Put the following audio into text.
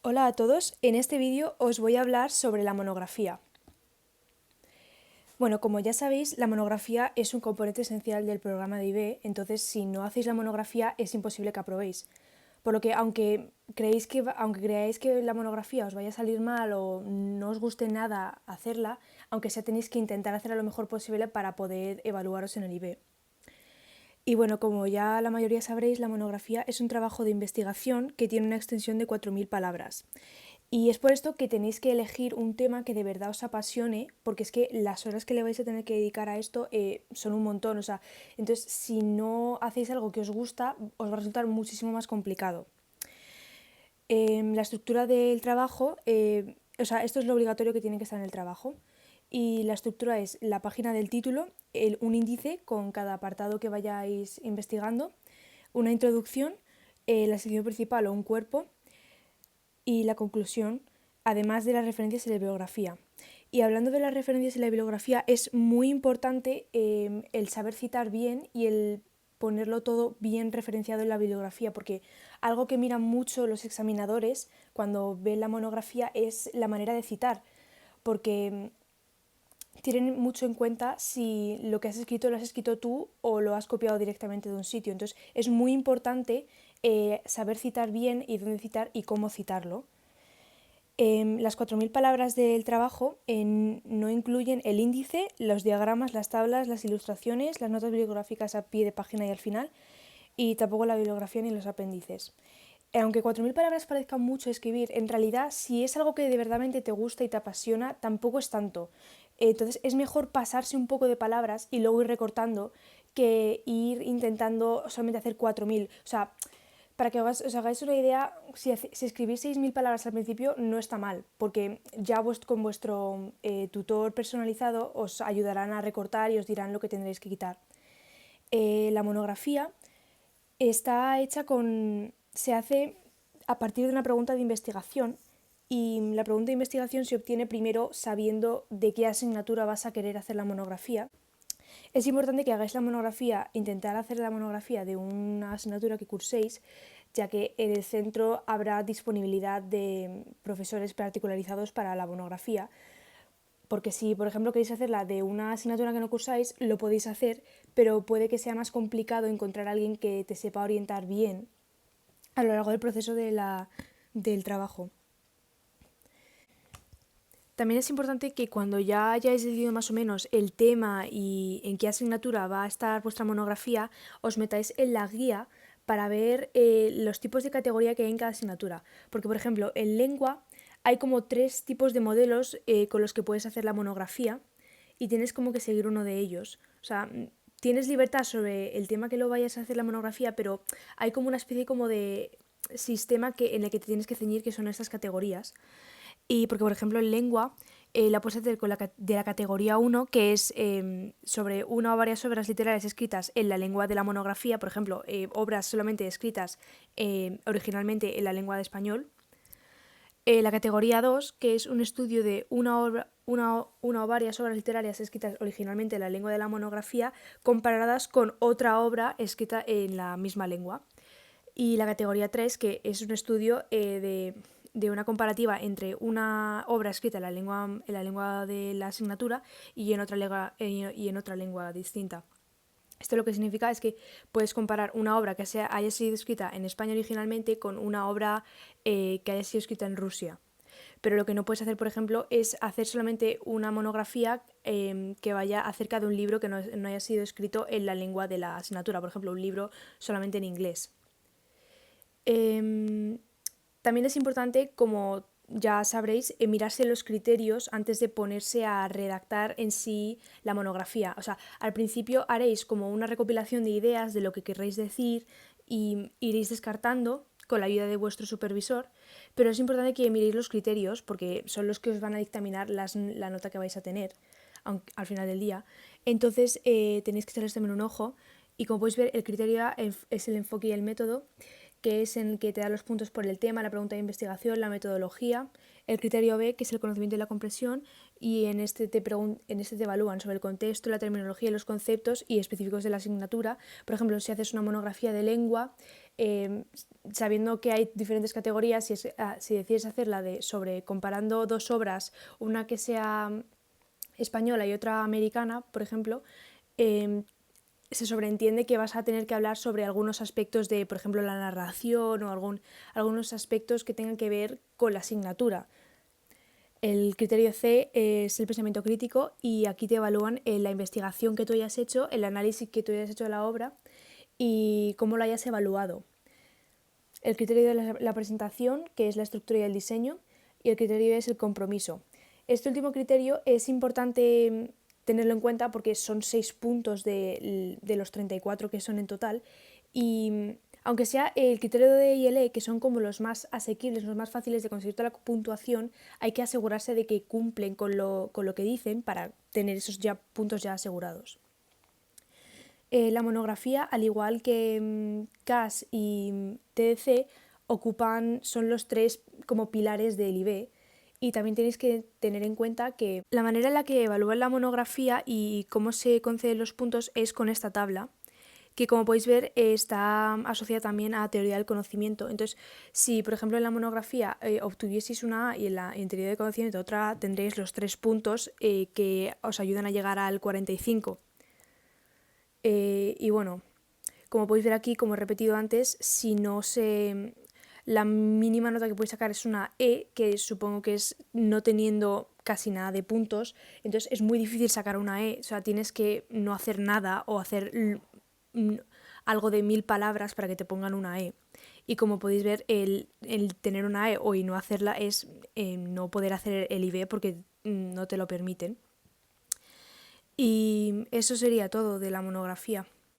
Hola a todos, en este vídeo os voy a hablar sobre la monografía. Bueno, como ya sabéis, la monografía es un componente esencial del programa de IB, entonces si no hacéis la monografía es imposible que aprobéis. Por lo que aunque creáis que la monografía os vaya a salir mal o no os guste nada hacerla, aunque sea tenéis que intentar hacerla lo mejor posible para poder evaluaros en el IB. Y bueno, como ya la mayoría sabréis, la monografía es un trabajo de investigación que tiene una extensión de 4.000 palabras. Y es por esto que tenéis que elegir un tema que de verdad os apasione, porque es que las horas que le vais a tener que dedicar a esto son un montón. O sea, entonces si no hacéis algo que os gusta, os va a resultar muchísimo más complicado. La estructura del trabajo, esto es lo obligatorio que tiene que estar en el trabajo. Y la estructura es la página del título, un índice con cada apartado que vayáis investigando, una introducción, la sección principal o un cuerpo, y la conclusión, además de las referencias y la bibliografía. Y hablando de las referencias y la bibliografía, es muy importante el saber citar bien y el ponerlo todo bien referenciado en la bibliografía, porque algo que miran mucho los examinadores cuando ven la monografía es la manera de citar, porque tienen mucho en cuenta si lo que has escrito lo has escrito tú o lo has copiado directamente de un sitio. Entonces es muy importante saber citar bien y dónde citar y cómo citarlo. Las 4.000 palabras del trabajo no incluyen el índice, los diagramas, las tablas, las ilustraciones, las notas bibliográficas a pie de página y al final, y tampoco la bibliografía ni los apéndices. Aunque 4.000 palabras parezcan mucho escribir, en realidad si es algo que de verdad te gusta y te apasiona, tampoco es tanto. Entonces es mejor pasarse un poco de palabras y luego ir recortando que ir intentando solamente hacer 4.000. O sea, para que os hagáis una idea, si escribís 6.000 palabras al principio no está mal, porque ya con vuestro tutor personalizado os ayudarán a recortar y os dirán lo que tendréis que quitar. La monografía está hecha se hace a partir de una pregunta de investigación, y la pregunta de investigación se obtiene primero sabiendo de qué asignatura vas a querer hacer la monografía. Es importante que hagáis la monografía, intentar hacer la monografía de una asignatura que curséis, ya que en el centro habrá disponibilidad de profesores particularizados para la monografía. Porque si, por ejemplo, queréis hacerla de una asignatura que no cursáis, lo podéis hacer, pero puede que sea más complicado encontrar a alguien que te sepa orientar bien a lo largo del proceso del trabajo. También es importante que cuando ya hayáis decidido más o menos el tema y en qué asignatura va a estar vuestra monografía, os metáis en la guía para ver los tipos de categoría que hay en cada asignatura. Porque, por ejemplo, en lengua hay como 3 tipos de modelos con los que puedes hacer la monografía y tienes como que seguir uno de ellos. O sea, tienes libertad sobre el tema que lo vayas a hacer la monografía, pero hay como una especie como de sistema en el que te tienes que ceñir, que son estas categorías. Y porque, por ejemplo, en lengua la puedes hacer de la categoría 1, que es sobre una o varias obras literarias escritas en la lengua de la monografía, por ejemplo, obras solamente escritas originalmente en la lengua de español. La categoría 2, que es un estudio de una o varias obras literarias escritas originalmente en la lengua de la monografía, comparadas con otra obra escrita en la misma lengua. Y la categoría 3, que es un estudio de una comparativa entre una obra escrita en la lengua de la asignatura y en otra lengua distinta. Esto lo que significa es que puedes comparar una obra que haya sido escrita en España originalmente con una obra que haya sido escrita en Rusia. Pero lo que no puedes hacer, por ejemplo, es hacer solamente una monografía que vaya acerca de un libro que no haya sido escrito en la lengua de la asignatura, por ejemplo, un libro solamente en inglés. También es importante, como ya sabréis, mirarse los criterios antes de ponerse a redactar en sí la monografía. O sea, al principio haréis como una recopilación de ideas de lo que querréis decir y iréis descartando con la ayuda de vuestro supervisor, pero es importante que miréis los criterios porque son los que os van a dictaminar la nota que vais a tener al final del día. Entonces tenéis que echarles también un ojo, y como podéis ver, el criterio A es el enfoque y el método, que es en el que te da los puntos por el tema, la pregunta de investigación, la metodología. El criterio B, que es el conocimiento y la comprensión, y en este te evalúan sobre el contexto, la terminología y los conceptos y específicos de la asignatura. Por ejemplo, si haces una monografía de lengua, sabiendo que hay diferentes categorías, si decides hacerla sobre comparando dos obras, una que sea española y otra americana, por ejemplo, se sobreentiende que vas a tener que hablar sobre algunos aspectos de, por ejemplo, la narración o algunos aspectos que tengan que ver con la asignatura. El criterio C es el pensamiento crítico y aquí te evalúan la investigación que tú hayas hecho, el análisis que tú hayas hecho de la obra y cómo lo hayas evaluado. El criterio de la presentación, que es la estructura y el diseño, y el criterio es el compromiso. Este último criterio es importante tenerlo en cuenta porque son 6 puntos de los 34 que son en total y aunque sea el criterio de D y el E, que son como los más asequibles, los más fáciles de conseguir toda la puntuación, hay que asegurarse de que cumplen con lo que dicen para tener esos puntos ya asegurados. La monografía, al igual que CAS y TDC, son los 3 como pilares del IB. Y también tenéis que tener en cuenta que la manera en la que evalúan la monografía y cómo se conceden los puntos es con esta tabla, que como podéis ver está asociada también a teoría del conocimiento. Entonces, si por ejemplo en la monografía obtuvieseis una A y en teoría del conocimiento otra A, tendréis los 3 puntos que os ayudan a llegar al 45. Y bueno, como podéis ver aquí, como he repetido antes, la mínima nota que podéis sacar es una E, que supongo que es no teniendo casi nada de puntos, entonces es muy difícil sacar una E, o sea, tienes que no hacer nada o hacer algo de 1000 palabras para que te pongan una E. Y como podéis ver, el tener una E y no hacerla es no poder hacer el IB porque no te lo permiten. Y eso sería todo de la monografía.